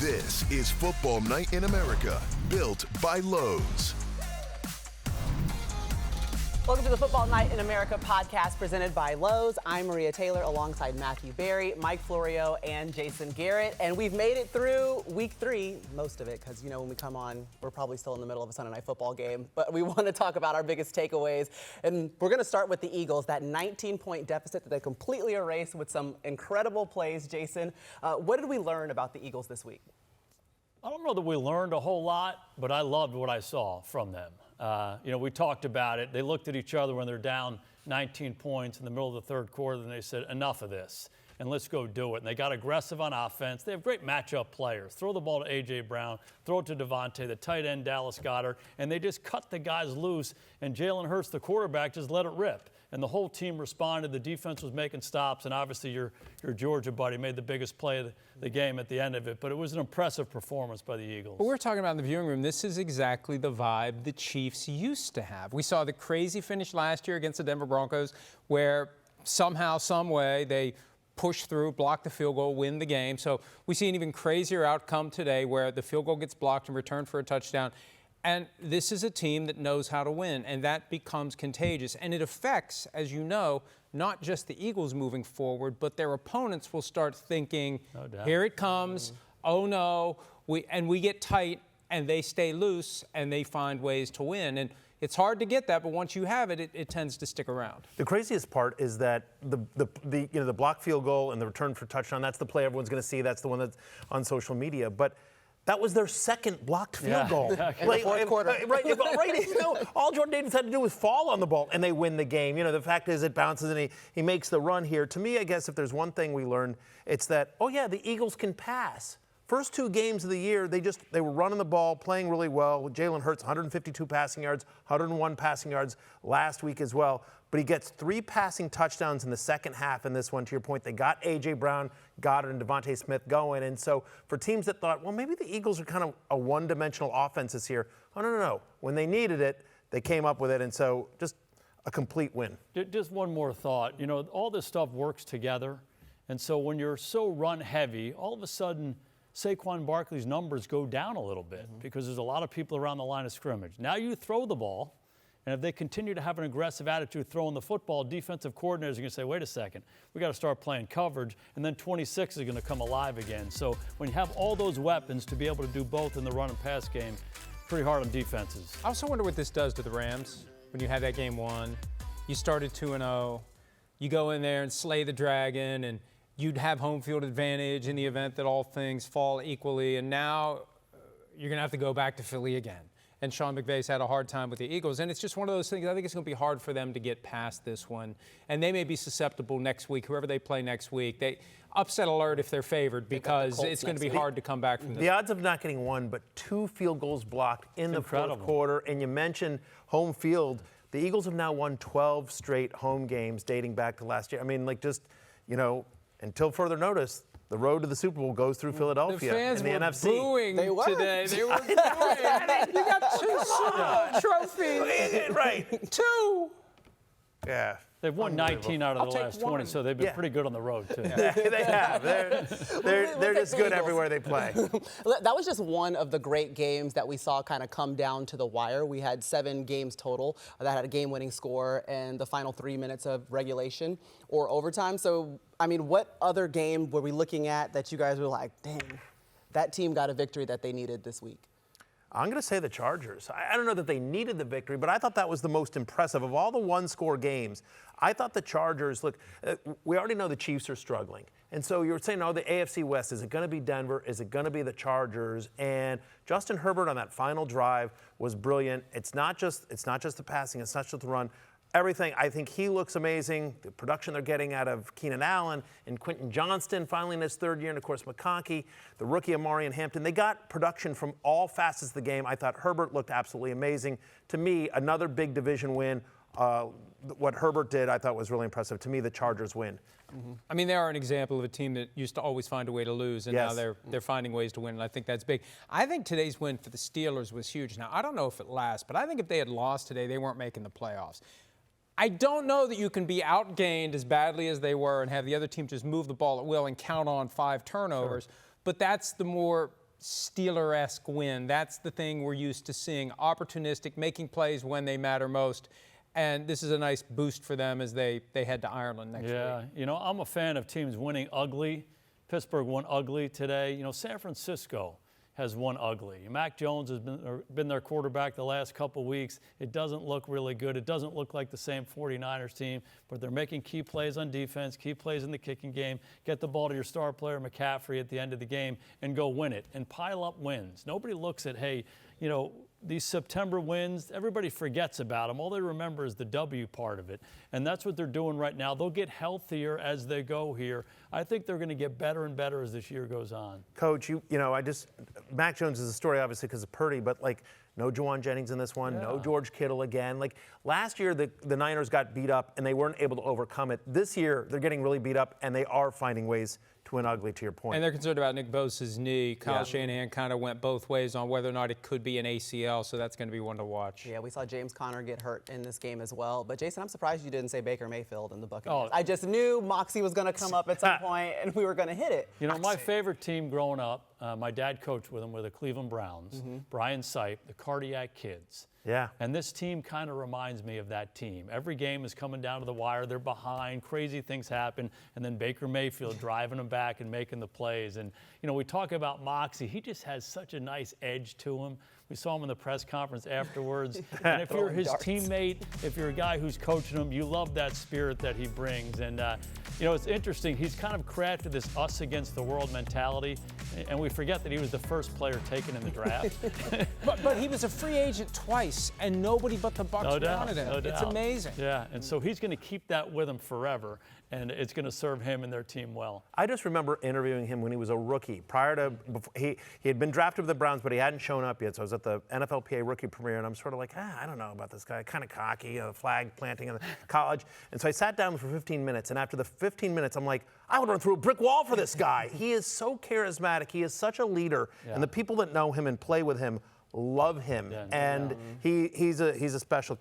This is Football Night in America, built by Lowe's. Welcome to the Football Night in America podcast presented by Lowe's. I'm Maria Taylor alongside Matthew Berry, Mike Florio, and Jason Garrett. And we've made it through week 3, most of it, because, you know, when we come on, we're probably still in the middle of a Sunday night football game. But we want to talk about our biggest takeaways. And we're going to start with the Eagles, that 19-point deficit that they completely erased with some incredible plays. Jason, what did we learn about the Eagles this week? I don't know that we learned a whole lot, but I loved what I saw from them. We talked about it. They looked at each other when they're down 19 points in the middle of the third quarter, and they said, enough of this, and let's go do it. And they got aggressive on offense. They have great matchup players. Throw the ball to A.J. Brown, throw it to Devontae, the tight end Dallas Goedert, and they just cut the guys loose, and Jalen Hurts, the quarterback, just let it rip. And the whole team responded. The defense was making stops, and obviously your Georgia buddy made the biggest play of the game at the end of it. But it was an impressive performance by the Eagles. But we're talking about in the viewing room, this is exactly the vibe the Chiefs used to have. We saw the crazy finish last year against the Denver Broncos where somehow, some way, they push through, block the field goal, win the game. So we see an even crazier outcome today where the field goal gets blocked and returned for a touchdown. And this is a team that knows how to win, and that becomes contagious. And it affects, as you know, not just the Eagles moving forward, but their opponents will start thinking, here it comes, oh no, we get tight, and they stay loose, and they find ways to win. And it's hard to get that, but once you have it, it tends to stick around. The craziest part is that the block field goal and the return for touchdown, that's the play everyone's going to see. That's the one that's on social media. But that was their second blocked field goal. In the fourth quarter. Right. All Jordan Davis had to do was fall on the ball, and they win the game. The fact is it bounces, and he makes the run here. To me, I guess if there's one thing we learned, it's that, the Eagles can pass. First 2 games of the year, they were running the ball, playing really well. With Jalen Hurts, 152 passing yards, 101 passing yards last week as well. But he gets 3 passing touchdowns in the second half in this one. To your point, they got A.J. Brown, Goddard, and Devontae Smith going. And so for teams that thought, well, maybe the Eagles are kind of a one-dimensional offense this year. Oh, no. When they needed it, they came up with it. And so just a complete win. Just one more thought. All this stuff works together. And so when you're so run-heavy, all of a sudden Saquon Barkley's numbers go down a little bit because there's a lot of people around the line of scrimmage. Now you throw the ball. And if they continue to have an aggressive attitude throwing the football, defensive coordinators are going to say, wait a second, we got to start playing coverage, and then 26 is going to come alive again. So when you have all those weapons to be able to do both in the run and pass game, pretty hard on defenses. I also wonder what this does to the Rams when you had that game won. You started 2-0. You go in there and slay the dragon, and you'd have home field advantage in the event that all things fall equally. And now you're going to have to go back to Philly again. And Sean McVay's had a hard time with the Eagles. And it's just one of those things, I think it's going to be hard for them to get past this one. And they may be susceptible next week, whoever they play next week. They upset alert if they're favored because it's going to be hard to come back from this. The odds of not getting 1, but 2 field goals blocked in the fourth quarter. And you mentioned home field. The Eagles have now won 12 straight home games dating back to last year. I mean, until further notice, the road to the Super Bowl goes through Philadelphia in the NFC. Booing they were today. They were booing. You got 2 Super Bowl trophies. Right. 2. Yeah. They've won 19 out of the last 20, so they've been pretty good on the road, too. They have. They're just good everywhere they play. That was just one of the great games that we saw kind of come down to the wire. We had 7 games total that had a game-winning score and the final 3 minutes of regulation or overtime. So, what other game were we looking at that you guys were like, dang, that team got a victory that they needed this week? I'm going to say the Chargers. I don't know that they needed the victory, but I thought that was the most impressive. Of all the one-score games, I thought the Chargers, we already know the Chiefs are struggling. And so you're saying, the AFC West, is it going to be Denver? Is it going to be the Chargers? And Justin Herbert on that final drive was brilliant. It's not just the passing. It's not just the run. Everything, I think he looks amazing. The production they're getting out of Keenan Allen and Quentin Johnston finally in his 3rd year, and of course McConkey, the rookie Amari and Hampton. They got production from all facets of the game. I thought Herbert looked absolutely amazing. To me, another big division win. What Herbert did, I thought was really impressive. To me, the Chargers win. They are an example of a team that used to always find a way to lose, and now they're finding ways to win, and I think that's big. I think today's win for the Steelers was huge. Now, I don't know if it lasts, but I think if they had lost today, they weren't making the playoffs. I don't know that you can be outgained as badly as they were and have the other team just move the ball at will and count on 5 turnovers, but that's the more Steeler-esque win. That's the thing we're used to seeing, opportunistic, making plays when they matter most. And this is a nice boost for them as they head to Ireland next week. Yeah, you know, I'm a fan of teams winning ugly. Pittsburgh won ugly today. You know, San Francisco has won ugly. Mac Jones has been their quarterback the last couple weeks. It doesn't look really good. It doesn't look like the same 49ers team, but they're making key plays on defense, key plays in the kicking game, get the ball to your star player, McCaffrey, at the end of the game, and go win it and pile up wins. Nobody looks at, hey, you know, these September wins, everybody forgets about them. All they remember is the W part of it. And that's what they're doing right now. They'll get healthier as they go here. I think they're going to get better and better as this year goes on. Coach, you know, Mac Jones is a story obviously because of Purdy, but like no Juwan Jennings in this one, no George Kittle again. Like last year, the Niners got beat up and they weren't able to overcome it. This year, they're getting really beat up and they are finding ways to win ugly, to your point. And they're concerned about Nick Bosa's knee. Kyle Shanahan kind of went both ways on whether or not it could be an ACL, so that's going to be one to watch. Yeah, we saw James Conner get hurt in this game as well. But, Jason, I'm surprised you didn't say Baker Mayfield in the Buccaneers. I just knew Moxie was going to come up at some point, and we were going to hit it. You know, my favorite team growing up, my dad coached with them, were the Cleveland Browns, Brian Sipe, the Cardiac Kids. Yeah. And this team kind of reminds me of that team. Every game is coming down to the wire. They're behind. Crazy things happen. And then Baker Mayfield driving them back and making the plays. And, you know, we talk about Moxie. He just has such a nice edge to him. We saw him in the press conference afterwards. And if you're his teammate, if you're a guy who's coaching him, you love that spirit that he brings. And, you know, it's interesting. He's kind of crafted this us against the world mentality. And we forget that he was the first player taken in the draft. but he was a free agent twice, and nobody but the Bucs wanted him. No doubt. It's amazing. Yeah, and so he's going to keep that with him forever, and it's going to serve him and their team well. I just remember interviewing him when he was a rookie. He had been drafted with the Browns, but he hadn't shown up yet. So I was at the NFLPA rookie premiere, and I'm sort of like, I don't know about this guy. Kind of cocky, flag planting in college. And so I sat down for 15 minutes, and after the 15 minutes, I'm like, I would run through a brick wall for this guy. He is so charismatic. He is such a leader, and the people that know him and play with him love him, and he's a special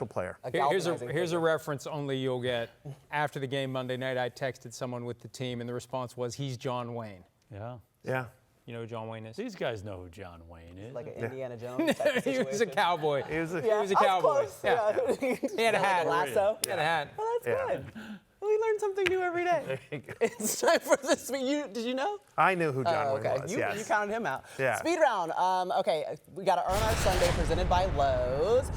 player. Here's a reference only you'll get. After the game Monday night, I texted someone with the team, and the response was, "He's John Wayne." Yeah. You know who John Wayne is? These guys know who John Wayne is. Like an Indiana Jones type of He was a cowboy. He was a cowboy. Yeah. He had a hat. Like a lasso. He had a hat. Well, that's good. We learn something new every day. It's time for the speed. Did you know? I knew who John Wayne was. You counted him out. Yeah. Speed round. Okay, we got to earn our Sunday presented by Lowe's.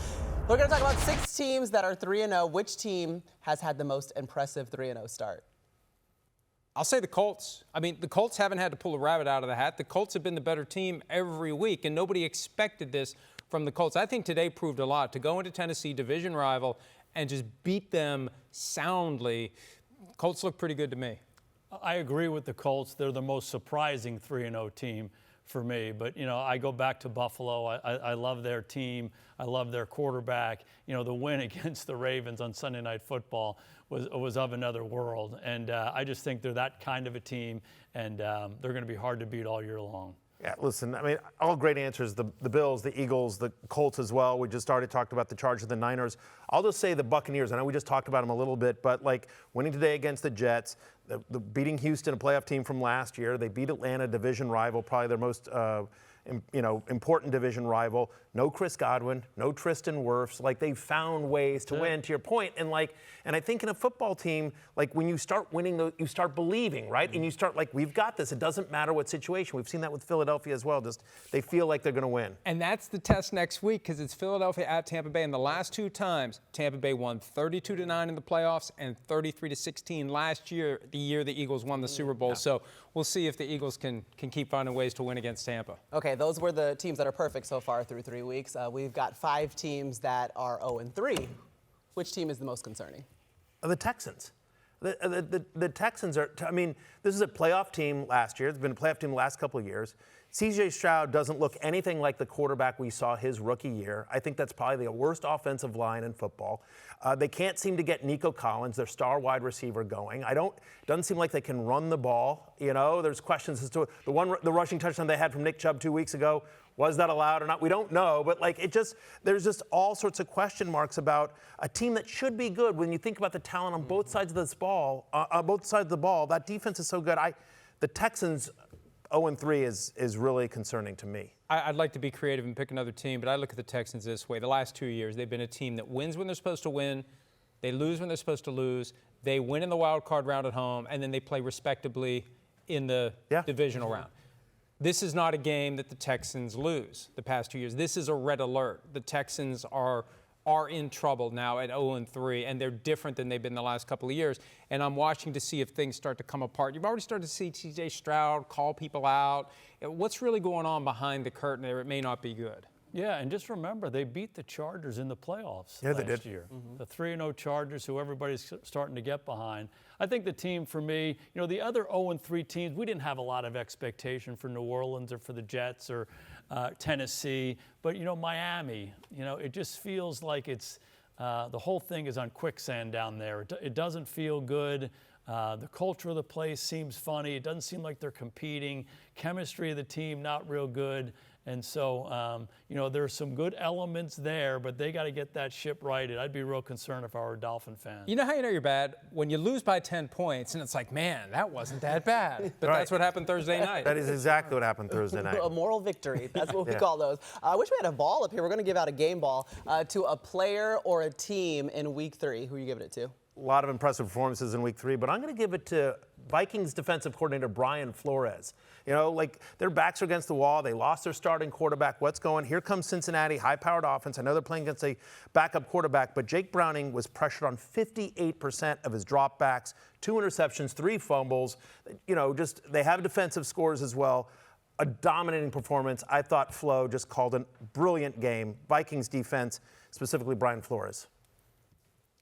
We're going to talk about 6 teams that are 3-0. Which team has had the most impressive 3-0 start? I'll say the Colts. I mean, the Colts haven't had to pull a rabbit out of the hat. The Colts have been the better team every week, and nobody expected this from the Colts. I think today proved a lot. To go into Tennessee, division rival, and just beat them soundly, Colts look pretty good to me. I agree with the Colts. They're the most surprising 3-0 team for me. But, you know, I go back to Buffalo. I love their team. I love their quarterback. You know, the win against the Ravens on Sunday Night Football was of another world. And I just think they're that kind of a team, and they're going to be hard to beat all year long. Yeah, listen, I mean, all great answers. The Bills, the Eagles, the Colts as well. We just already talked about the Chargers, the Niners. I'll just say the Buccaneers. I know we just talked about them a little bit, but like winning today against the Jets, the beating Houston, a playoff team from last year. They beat Atlanta, division rival, probably their most important division rival. No Chris Godwin, no Tristan Wirfs. Like, they found ways to win, to your point. And I think in a football team, like, when you start winning, you start believing, right? And you start like, we've got this. It doesn't matter what situation. We've seen that with Philadelphia as well. Just they feel like they're going to win. And that's the test next week, because it's Philadelphia at Tampa Bay. And the last 2 times, Tampa Bay won 32-9 in the playoffs and 33-16 last year, the year the Eagles won the Super Bowl. So we'll see if the Eagles can keep finding ways to win against Tampa. Okay, those were the teams that are perfect so far through 3 weeks. We've got 5 teams that are 0-3. Which team is the most concerning? The Texans. The Texans are, I mean, this is a playoff team last year. It's been a playoff team the last couple of years. C.J. Stroud doesn't look anything like the quarterback we saw his rookie year. I think that's probably the worst offensive line in football. They can't seem to get Nico Collins, their star wide receiver, going. Doesn't seem like they can run the ball. You know, there's questions as to the rushing touchdown they had from Nick Chubb 2 weeks ago. Was that allowed or not? We don't know, but there's just all sorts of question marks about a team that should be good when you think about the talent on both sides of this ball, on both sides of the ball. That defense is so good. The Texans, 0-3 is really concerning to me. I'd like to be creative and pick another team, but I look at the Texans this way. The last 2 years, they've been a team that wins when they're supposed to win, they lose when they're supposed to lose, they win in the wild card round at home, and then they play respectably in the divisional round. This is not a game that the Texans lose the past 2 years. This is a red alert. The Texans are in trouble now at 0-3, and they're different than they've been the last couple of years. And I'm watching to see if things start to come apart. You've already started to see T.J. Stroud call people out. What's really going on behind the curtain there? It may not be good. Yeah, and just remember, they beat the Chargers in the playoffs last year. The 3-0 Chargers, who everybody's starting to get behind. I think the team for me, the other 0-3 teams, we didn't have a lot of expectation for New Orleans or for the Jets or Tennessee. But, Miami, it just feels like it's the whole thing is on quicksand down there. It doesn't feel good. The culture of the place seems funny. It doesn't seem like they're competing. Chemistry of the team, not real good. And so, there's some good elements there, but they got to get that ship righted. I'd be real concerned if I were a Dolphin fan. You know how you know you're bad? When you lose by 10 points, and it's like, man, that wasn't that bad. But that's what happened Thursday night. That is exactly what happened Thursday night. A moral victory. That's what we call those. I wish we had a ball up here. We're going to give out a game ball to a player or a team in Week 3. Who are you giving it to? A lot of impressive performances in Week 3, but I'm going to give it to Vikings defensive coordinator Brian Flores. Their backs are against the wall. They lost their starting quarterback. What's going? Here comes Cincinnati, high-powered offense. I know they're playing against a backup quarterback, but Jake Browning was pressured on 58% of his dropbacks, 2 interceptions, 3 fumbles. They have defensive scores as well. A dominating performance. I thought Flo just called a brilliant game. Vikings defense, specifically Brian Flores.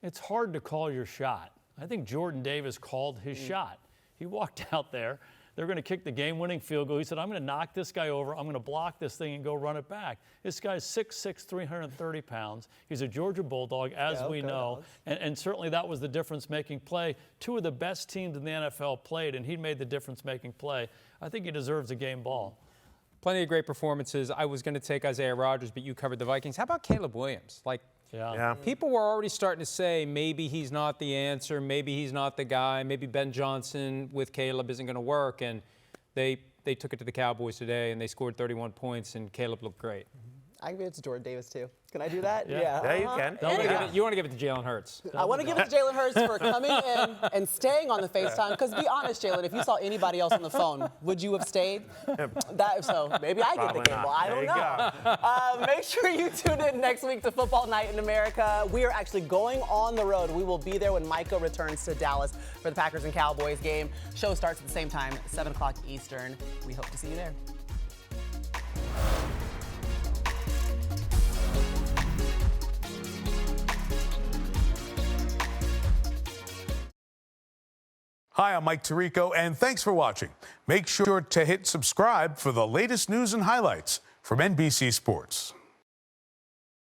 It's hard to call your shot. I think Jordan Davis called his shot. He walked out there. They're going to kick the game-winning field goal. He said, I'm going to knock this guy over. I'm going to block this thing and go run it back. This guy's 6'6", 330 pounds. He's a Georgia Bulldog, as we know. And certainly that was the difference-making play. 2 of the best teams in the NFL played, and he made the difference-making play. I think he deserves a game ball. Plenty of great performances. I was going to take Isaiah Rodgers, but you covered the Vikings. How about Caleb Williams? People were already starting to say maybe he's not the answer, maybe he's not the guy, maybe Ben Johnson with Caleb isn't going to work. And they took it to the Cowboys today, and they scored 31 points, and Caleb looked great. I can give it to Jordan Davis, too. Can I do that? Yeah, you can. You want to give it to Jalen Hurts. I want to give it to Jalen Hurts for coming in and staying on the FaceTime. Because be honest, Jalen, if you saw anybody else on the phone, would you have stayed? So maybe I get the game ball. I don't know. Make sure you tune in next week to Football Night in America. We are actually going on the road. We will be there when Micah returns to Dallas for the Packers and Cowboys game. Show starts at the same time, 7 o'clock Eastern. We hope to see you there. Hi, I'm Mike Tirico, and thanks for watching. Make sure to hit subscribe for the latest news and highlights from NBC Sports.